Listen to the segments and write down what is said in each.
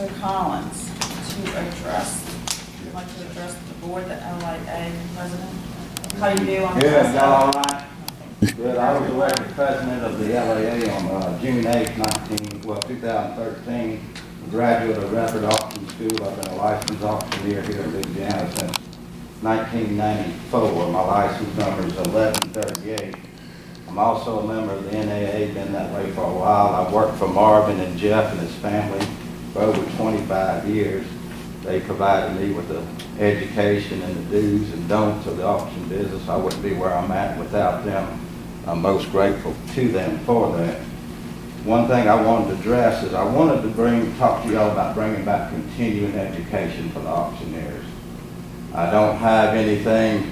Mr. Collins to address, would you like to address the board, the LAA president? How you do on Good, this? y'all all right? Good, I was elected president of the LAA on June 8, 2013. Graduate of Redford Auction School. I've been a licensed auctioneer here in Louisiana since 1994. My license number is 1138. I'm also a member of the NAA, been that way for a while. I've worked for Marvin and Jeff and his family for over 25 years. They provided me with the education and the do's and don'ts of the auction business. I wouldn't be where I'm at without them. I'm most grateful to them for that. One thing I wanted to address is I wanted to talk to y'all about bringing back continuing education for the auctioneers. I don't have anything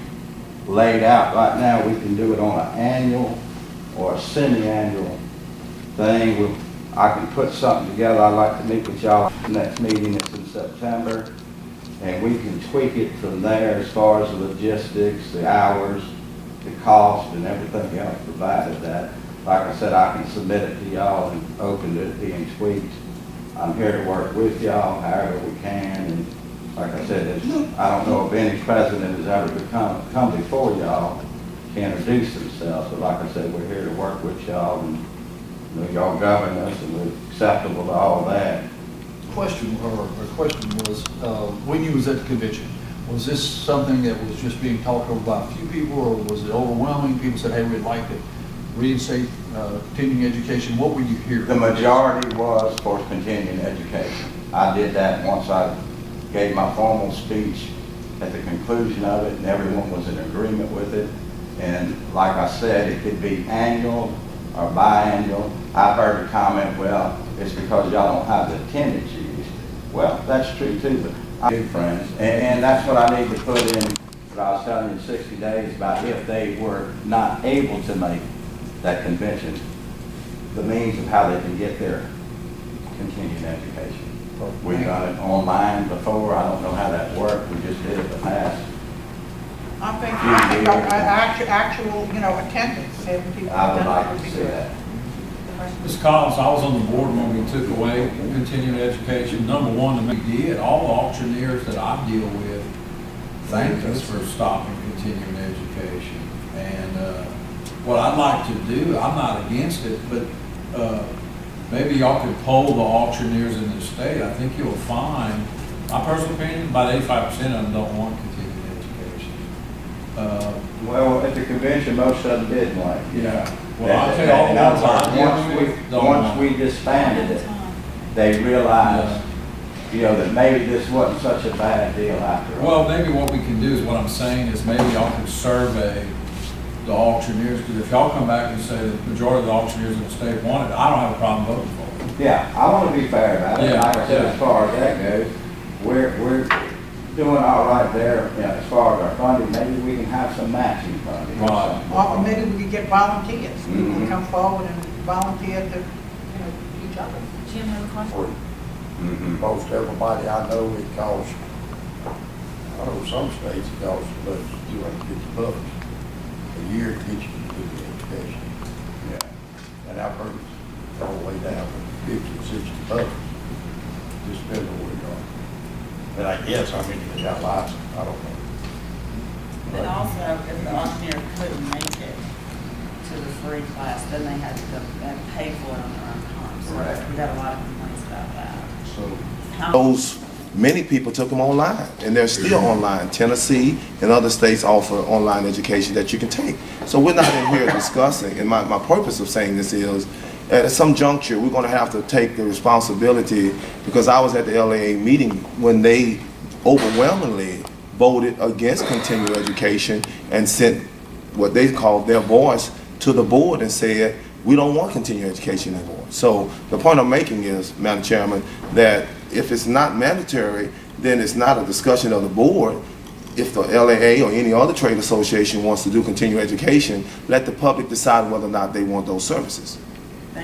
laid out right now. We can do it on an annual or a semi-annual thing. I can put something together. I'd like to meet with y'all. The next meeting is in September, and we can tweak it from there as far as the logistics, the hours, the cost, and everything else provided that. Like I said, I can submit it to y'all and open to it being tweaked. I'm here to work with y'all however we can, and like I said, I don't know if any president has ever come before y'all to introduce themselves, but like I said, we're here to work with y'all, and you know, y'all govern us, and we're acceptable to all that. Question was, when you was at the convention, was this something that was just being talked over by a few people, or was it overwhelming? People said, hey, we'd like to reinstate continuing education. What were you hearing? The majority was for continuing education. I did that once I gave my formal speech at the conclusion of it, and everyone was in agreement with it. And like I said, it could be annual or biannual. I've heard the comment, well, it's because y'all don't have the attendance you used to. Well, that's true too, but I do, friends, and that's what I need to put in what I was telling you in 60 days about if they were not able to make that convention, the means of how they can get their continuing education. We've done it online before. I don't know how that worked. We just did it the past. I think actual, attendance. I would like to see that. Ms. Collins, I was on the board when we took away continuing education. Number one, we did. All the auctioneers that I deal with thank us for stopping continuing education. And what I'd like to do, I'm not against it, but maybe y'all could poll the auctioneers in the state. I think you'll find, my personal opinion, about 85% of them don't want continuing education. Well, at the convention, most of them did want it. Yeah. Well, I'll tell you all the ones once we disbanded it, they realized, that maybe this wasn't such a bad deal after all. Well, maybe what we can do is, what I'm saying is maybe y'all can survey the auctioneers, because if y'all come back and say the majority of the auctioneers in the state want it, I don't have a problem voting for it. Yeah, I want to be fair about it. Yeah, Like I said, yeah. as far as that goes, we're doing all right there. As far as our funding, maybe we can have some matching funding. or Right. something. Or maybe we could get volunteers. People Mhm. come forward and volunteer to, each other. Jim, have a question? Mhm. Most everybody I know, it costs, I know some states it costs about $250 a year to teach you to do the education. Yeah. And I've heard it's all the way down to $50 to $60. Just depends on where you're going. But I guess, they got licensed, I don't know. And also, if the auctioneer couldn't make it to the free class, then they had to go and pay for it on their own time. So Correct. we got a lot of complaints about that. So Those, many people took them online, and they're still online. Tennessee and other states offer online education that you can take. So we're not in here discussing, and my purpose of saying this is, at some juncture, we're going to have to take the responsibility, because I was at the LAA meeting when they overwhelmingly voted against continuing education and sent what they called their voice to the board and said, we don't want continuing education anymore. So the point I'm making is, Madam Chairman, that if it's not mandatory, then it's not a discussion of the board. If the LAA or any other trade association wants to do continuing education, let the public decide whether or not they want those services.